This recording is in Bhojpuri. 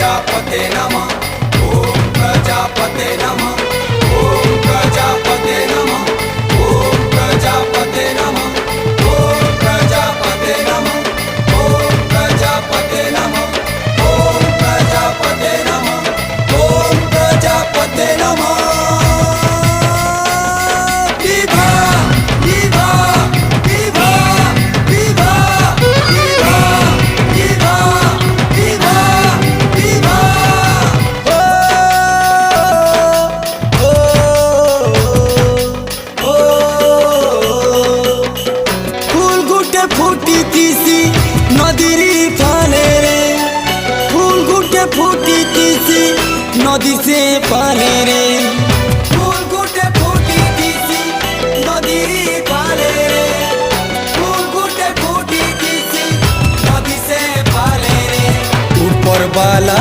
प्रजापते नमः। ओम प्रजापते नमः। ओम प्रजापते नमः। ओम प्रजापते नमः। ओम प्रजापते नमः। ओम प्रजापते नमः। ओम प्रजापते नमः। ओम प्रजापते नमः। विभा विभा विभा विभा विभा विभा विभा विभा। ओ ओ फूल गुटे फूटी तीसी नदीरी फाले रे। फूल गुटे फूटी तीसी नदी से पाले रे। फूल गुटे फूटी तीसी नदीरी फाले रे। फूल गुटे फूटी तीसी नदी से पाले रे। ऊपर वाला